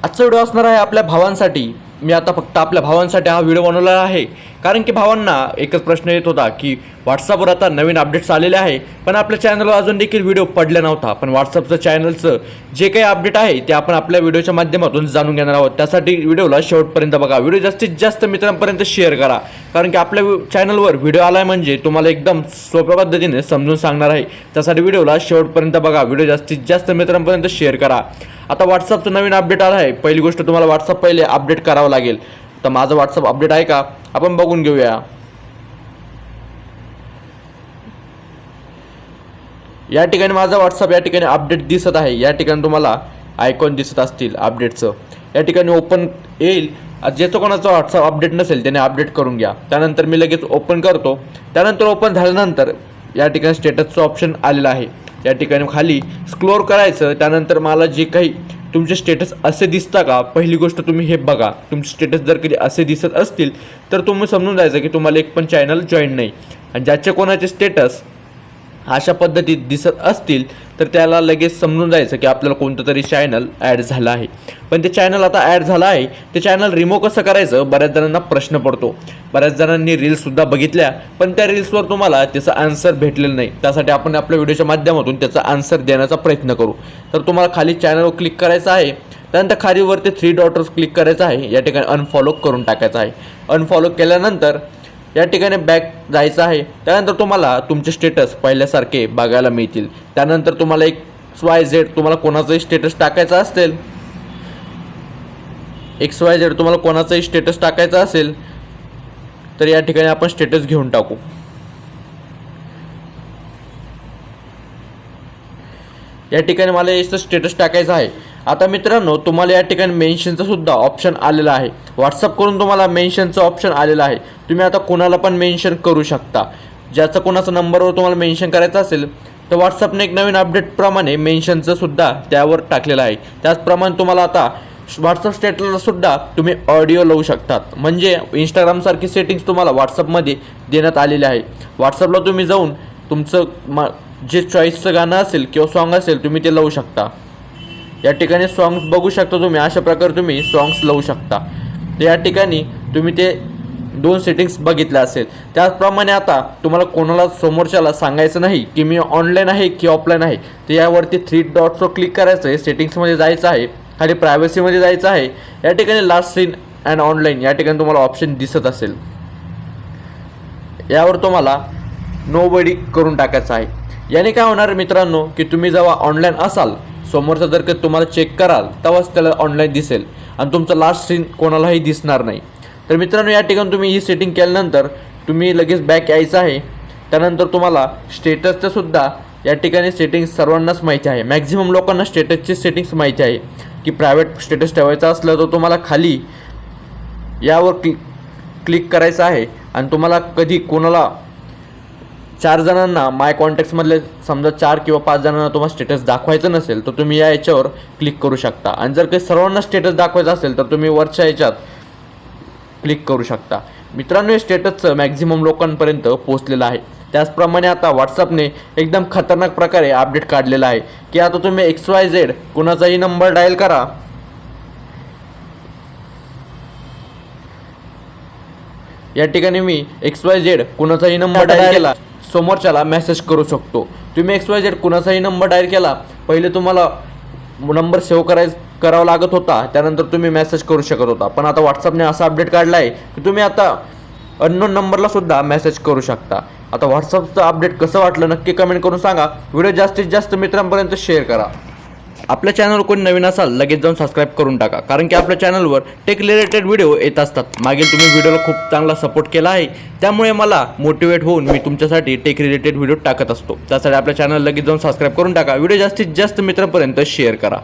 आजचा व्हिडिओ असणार आहे आपल्या भावांसाठी। मी आता फक्त आपल्या भावांसाठी हा व्हिडिओ बनवला आहे, कारण की भावांना एकच प्रश्न येत होता की व्हॉट्सअपवर आता नवीन अपडेट्स आलेले आहे, पण आपल्या चॅनलवर अजून देखील व्हिडिओ पडला नव्हता। पण व्हॉट्सअपचं चॅनलचं जे काही अपडेट आहे ते आपण आपल्या व्हिडिओच्या माध्यमातून जाणून घेणार आहोत। त्यासाठी व्हिडिओला शेवटपर्यंत बघा, व्हिडिओ जास्तीत जास्त मित्रांपर्यंत शेअर करा, कारण की आपल्या चॅनलवर व्हिडिओ आला आहे म्हणजे तुम्हाला एकदम सोप्या पद्धतीने समजून सांगणार आहे। त्यासाठी व्हिडिओला शेवटपर्यंत बघा, व्हिडिओ जास्तीत जास्त मित्रांपर्यंत शेअर करा। आता व्हॉट्सअपचं नवीन अपडेट आलं आहे। पहिली गोष्ट तुम्हाला व्हॉट्सअप पहिले अपडेट करावं लागेल। तर माझं व्हॉट्सअप अपडेट आहे का आपण बघून घेऊया। या ठिकाणी माझा व्हॉट्सअप या ठिकाणी अपडेट दिसत आहे। या ठिकाणी तुम्हाला आयकॉन दिसत असतील अपडेटचं, या ठिकाणी ओपन येईल। ज्याचं कोणाचं व्हॉट्सअप अपडेट नसेल त्याने अपडेट करून घ्या। त्यानंतर मी लगेच ओपन करतो। त्यानंतर ओपन झाल्यानंतर या ठिकाणी स्टेटसचं ऑप्शन आलेलं आहे। या ठिकाणी खाली स्क्रोल करायचं। त्यानंतर मला जे काही तुमचे स्टेटस असे दिसता का, पहिली गोष्ट तुम्ही हे बघा, तुमचे स्टेटस जर कधी असे दिसत असतील तर तुम्ही समजून जायचं की तुम्हाला एक पण चॅनल जॉईन नाही। आणि ज्याचे कोणाचे स्टेटस अशा पद्धतीत दिसत असतील तर त्याला लगेच समजून जायचं की आपल्याला कोणतं तरी चॅनल ॲड झालं आहे। पण ते चॅनल आता ॲड झालं आहे, ते चॅनल रिमूव्ह कसं करायचं बऱ्याच जणांना प्रश्न पडतो। बऱ्याच जणांनी रील्ससुद्धा बघितल्या, पण त्या रील्सवर तुम्हाला त्याचा आन्सर भेटलेलं नाही। त्यासाठी आपण आपल्या व्हिडिओच्या माध्यमातून त्याचा आन्सर देण्याचा प्रयत्न करू। तर तुम्हाला खाली चॅनलवर क्लिक करायचं आहे। त्यानंतर खालीवरती 3 डॉटवर क्लिक करायचं आहे। या ठिकाणी अनफॉलो करून टाकायचं आहे। अनफॉलो केल्यानंतर या ठिकाणी बॅक जायचं आहे। त्यानंतर तुम्हाला तुमचे स्टेटस पहिल्यासारखे बघायला मिळतील। त्यानंतर तुम्हाला XYZ तुम्हाला कोणाचंही स्टेटस टाकायचं असेल, XYZ तुम्हाला कोणाचंही स्टेटस टाकायचं असेल तर या ठिकाणी आपण स्टेटस घेऊन टाकू। या ठिकाणी मला याचं स्टेटस टाकायचं आहे। आता मित्रांनो, तुम्हाला या ठिकाणी मेन्शनचं सुद्धा ऑप्शन आलेलं आहे। व्हॉट्सअप करून तुम्हाला मेन्शनचं ऑप्शन आलेलं आहे। तुम्ही आता कोणाला पण मेन्शन करू शकता। ज्याचा कोणाचा नंबरवर तुम्हाला मेन्शन करायचं असेल तर व्हॉट्सअपने एक नवीन अपडेटप्रमाणे मेन्शनचं सुद्धा त्यावर टाकलेलं आहे। त्याचप्रमाणे तुम्हाला आता व्हॉट्सअप स्टेटसला सुद्धा तुम्ही ऑडिओ लावू शकतात। म्हणजे इंस्टाग्रामसारखी सेटिंग्स तुम्हाला व्हॉट्सअपमध्ये देण्यात आलेली आहे। व्हॉट्सअपला तुम्ही जाऊन तुमचं जे चॉईसचं गाणं असेल किंवा सॉन्ग असेल तुम्ही ते लावू शकता। या ठिकाणी सॉंग्स बघू शकता तुम्ही, अशा प्रकारे तुम्ही सॉंग्स लावू शकता। तर या ठिकाणी तुम्ही ते 2 सेटिंग्स बघितल्या असेल। त्याचप्रमाणे आता तुम्हाला कोणाला समोरच्याला सांगायचं नाही की मी ऑनलाईन आहे की ऑफलाईन आहे, तर यावरती 3 डॉट्सवर क्लिक करायचं आहे। सेटिंग्समध्ये जायचं आहे, खाली प्रायव्हसीमध्ये जायचं आहे। या ठिकाणी लास्ट सीन अँड ऑनलाईन या ठिकाणी तुम्हाला ऑप्शन दिसत असेल, यावर तुम्हाला नोबडी करून टाकायचं आहे। याने काय होणार मित्रांनो की तुम्ही जेव्हा ऑनलाईन असाल, समोरचा जर का तुम्हाला चेक कराल तेव्हाच त्याला ऑनलाईन दिसेल आणि तुमचं लास्ट सीन कोणालाही दिसणार नाही। तर मित्रांनो, या ठिकाणी तुम्ही ही सेटिंग केल्यानंतर तुम्ही लगेच बॅक यायचं आहे। त्यानंतर तुम्हाला स्टेटसचं सुद्धा या ठिकाणी सेटिंग्स सर्वांनाच माहिती आहे। मॅक्झिमम लोकांना स्टेटसची सेटिंग्स माहिती आहे की प्रायव्हेट स्टेटस ठेवायचं असलं तर तुम्हाला खाली यावर क्लिक करायचं आहे। आणि तुम्हाला कधी कोणाला 4 जणांना माय कॉन्टॅक्ट्समधले समजा 4 किंवा 5 जणांना तुम्हाला स्टेटस दाखवायचं नसेल तर तुम्ही याच्यावर क्लिक करू शकता। आणि जर काही सर्वांना स्टेटस दाखवायचं असेल तर तुम्ही वरच्या याच्यात क्लिक करू शकता। मित्रांनो, हे स्टेटसचं मॅक्झिमम लोकांपर्यंत पोहोचलेलं आहे। त्याचप्रमाणे आता व्हॉट्सअपने एकदम खतरनाक प्रकारे अपडेट काढलेला आहे की आता तुम्ही XYZ कोणाचाही नंबर डायल करा, या ठिकाणी मी XYZ कुणाचाही नंबर डायल केला समोरच्याला मेसेज करू शकतो। तुम्ही XYZ कुणाचाही नंबर डायल केला, पहिले तुम्हाला नंबर सेव्ह करावा लागत होता, त्यानंतर तुम्ही मेसेज करू शकत होता। पण आता व्हॉट्सअपने असा अपडेट काढला आहे की तुम्ही आता अननोन नंबरला सुद्धा मेसेज करू शकता। आता व्हॉट्सअपचं अपडेट कसं वाटलं नक्की कमेंट करून सांगा। व्हिडिओ जास्तीत जास्त मित्रांपर्यंत शेअर करा। आपल्या चॅनलवर कोणी नवीन असाल लगेच जाऊन सबस्क्राईब करून टाका, कारण की आपल्या चॅनलवर टेक रिलेटेड व्हिडिओ येत असतात। मागील तुम्ही व्हिडिओला खूप चांगला सपोर्ट केला आहे, त्यामुळे मला मोटिवेट होऊन मी तुमच्यासाठी टेक रिलेटेड व्हिडिओ टाकत असतो। त्यासाठी आपल्या चॅनल लगेच जाऊन सबस्क्राईब करून टाका। व्हिडिओ जास्तीत जास्त मित्रांपर्यंत शेअर करा।